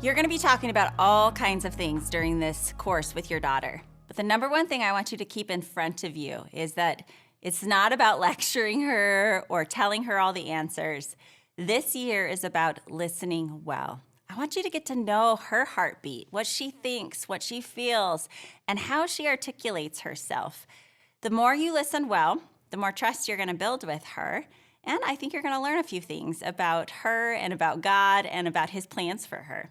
You're going to be talking about all kinds of things during this course with your daughter. But the number one thing I want you to keep in front of you is that it's not about lecturing her or telling her all the answers. This year is about listening well. I want you to get to know her heartbeat, what she thinks, what she feels, and how she articulates herself. The more you listen well, the more trust you're going to build with her. And I think you're going to learn a few things about her and about God and about His plans for her.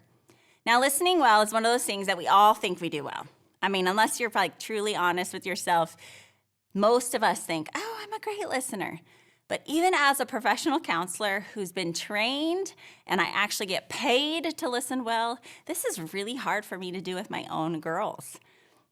Now, listening well is one of those things that we all think we do well. I mean, unless you're like truly honest with yourself, most of us think, oh, I'm a great listener. But even as a professional counselor who's been trained and I actually get paid to listen well, this is really hard for me to do with my own girls.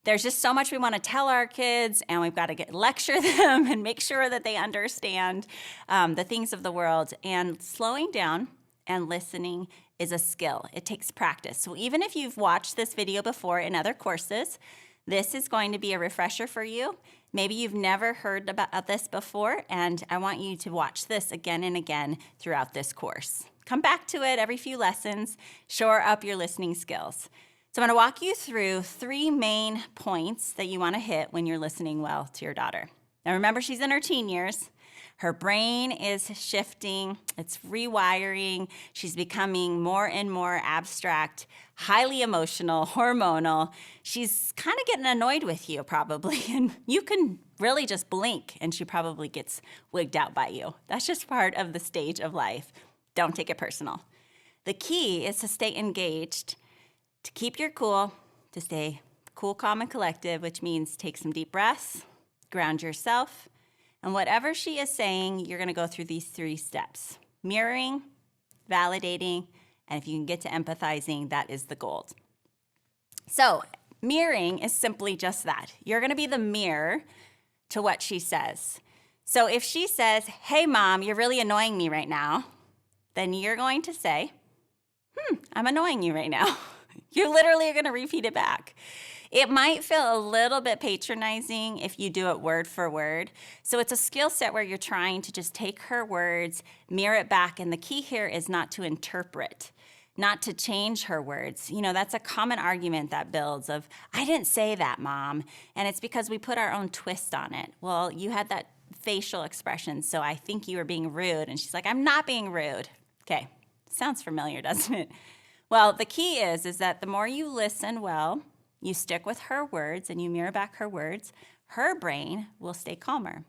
There's just so much we want to tell our kids, and we've got to lecture them and make sure that they understand the things of the world. And slowing down and listening is a skill. It takes practice. So even if you've watched this video before in other courses, this is going to be a refresher for you. Maybe you've never heard about this before, and I want you to watch this again and again throughout this course. Come back to it every few lessons, shore up your listening skills. So I'm going to walk you through 3 main points that you want to hit when you're listening well to your daughter. Now remember, she's in her teen years. Her brain is shifting, it's rewiring, she's becoming more and more abstract, highly emotional, hormonal. She's kind of getting annoyed with you probably, and you can really just blink and she probably gets wigged out by you. That's just part of the stage of life. Don't take it personal. The key is to stay engaged, to keep your cool, to stay cool, calm, and collective, which means take some deep breaths, ground yourself, and whatever she is saying, you're going to go through these 3 steps: mirroring, validating, and if you can get to empathizing, that is the gold. So mirroring is simply just that. You're going to be the mirror to what she says. So if she says, "Hey, Mom, you're really annoying me right now," then you're going to say, "I'm annoying you right now." You literally are going to repeat it back. It might feel a little bit patronizing if you do it word for word. So it's a skill set where you're trying to just take her words, mirror it back, and the key here is not to interpret, not to change her words. You know, that's a common argument that builds of, "I didn't say that, Mom," and it's because we put our own twist on it. Well, you had that facial expression, so I think you were being rude, and she's like, "I'm not being rude." Okay, sounds familiar, doesn't it? Well, the key is that the more you listen well, you stick with her words and you mirror back her words, her brain will stay calmer.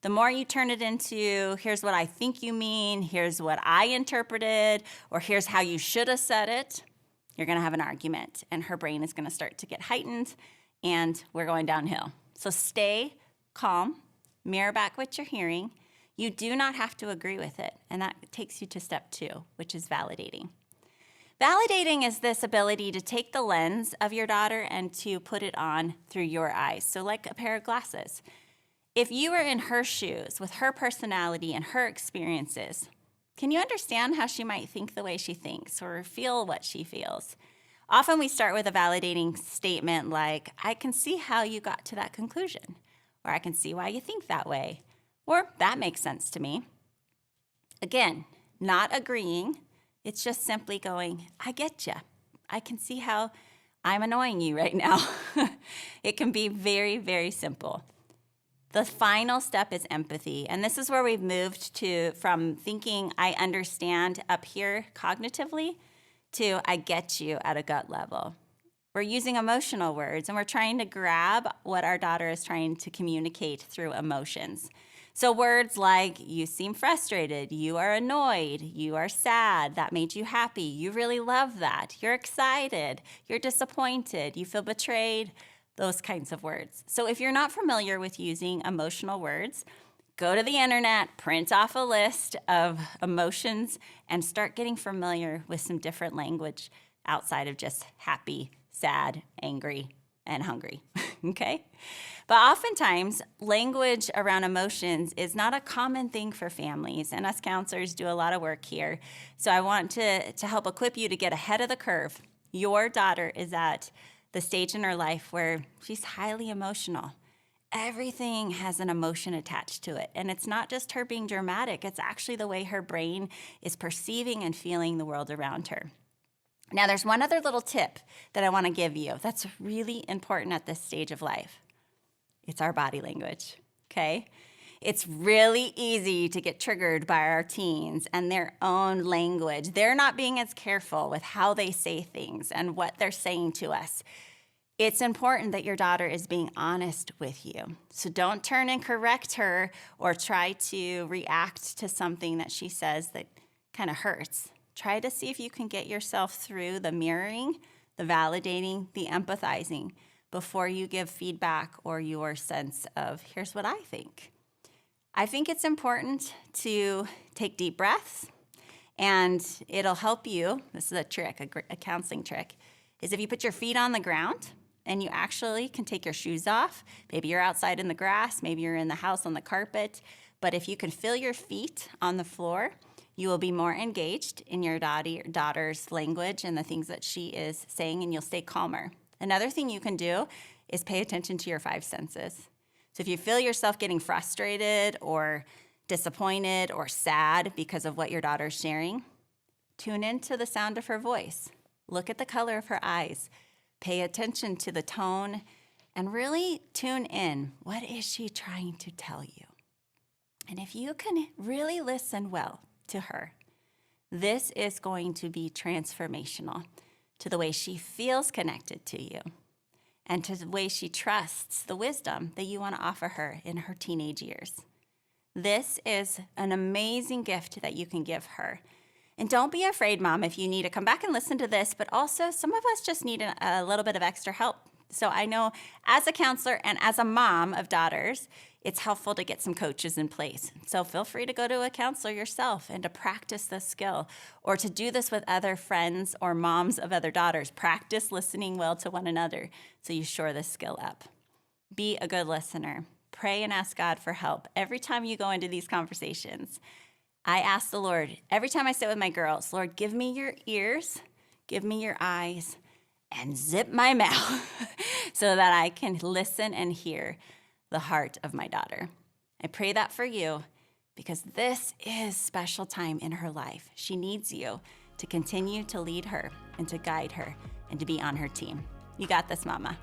The more you turn it into, here's what I think you mean, here's what I interpreted, or here's how you should have said it, you're going to have an argument, and her brain is going to start to get heightened, and we're going downhill. So stay calm, mirror back what you're hearing. You do not have to agree with it, and that takes you to step 2, which is validating. Validating is this ability to take the lens of your daughter and to put it on through your eyes. So like a pair of glasses. If you were in her shoes with her personality and her experiences, can you understand how she might think the way she thinks or feel what she feels? Often we start with a validating statement like, "I can see how you got to that conclusion," or "I can see why you think that way," or "that makes sense to me." Again, not agreeing. It's just simply going, "I get you. I can see how I'm annoying you right now." It can be very, very simple. The final step is empathy. And this is where we've moved from thinking I understand up here cognitively to I get you at a gut level. We're using emotional words and we're trying to grab what our daughter is trying to communicate through emotions. So words like, "You seem frustrated," "You are annoyed," "You are sad," "That made you happy," "You really love that," "You're excited," "You're disappointed," "You feel betrayed," those kinds of words. So if you're not familiar with using emotional words, go to the internet, print off a list of emotions, and start getting familiar with some different language outside of just happy, sad, angry, and hungry, okay? But oftentimes, language around emotions is not a common thing for families, and us counselors do a lot of work here. So I want to help equip you to get ahead of the curve. Your daughter is at the stage in her life where she's highly emotional. Everything has an emotion attached to it, and it's not just her being dramatic, it's actually the way her brain is perceiving and feeling the world around her. Now, there's one other little tip that I want to give you that's really important at this stage of life. It's our body language, okay? It's really easy to get triggered by our teens and their own language. They're not being as careful with how they say things and what they're saying to us. It's important that your daughter is being honest with you. So don't turn and correct her or try to react to something that she says that kind of hurts. Try to see if you can get yourself through the mirroring, the validating, the empathizing before you give feedback or your sense of, here's what I think. I think it's important to take deep breaths, and it'll help you. This is a trick, a counseling trick, is if you put your feet on the ground and you actually can take your shoes off. Maybe you're outside in the grass, maybe you're in the house on the carpet, but if you can feel your feet on the floor, you will be more engaged in your daughter's language and the things that she is saying, and you'll stay calmer. Another thing you can do is pay attention to your 5 senses. So if you feel yourself getting frustrated or disappointed or sad because of what your daughter's sharing, tune into the sound of her voice. Look at the color of her eyes. Pay attention to the tone and really tune in. What is she trying to tell you? And if you can really listen well to her, this is going to be transformational to the way she feels connected to you and to the way she trusts the wisdom that you want to offer her in her teenage years. This is an amazing gift that you can give her. And don't be afraid, Mom, if you need to come back and listen to this, but also some of us just need a little bit of extra help. So I know as a counselor and as a mom of daughters, it's helpful to get some coaches in place. So feel free to go to a counselor yourself and to practice this skill, or to do this with other friends or moms of other daughters. Practice listening well to one another so you shore this skill up. Be a good listener. Pray and ask God for help every time you go into these conversations. I ask the Lord, every time I sit with my girls, Lord, give me your ears, give me your eyes, and zip my mouth so that I can listen and hear the heart of my daughter. I pray that for you because this is special time in her life. She needs you to continue to lead her and to guide her and to be on her team. You got this, Mama.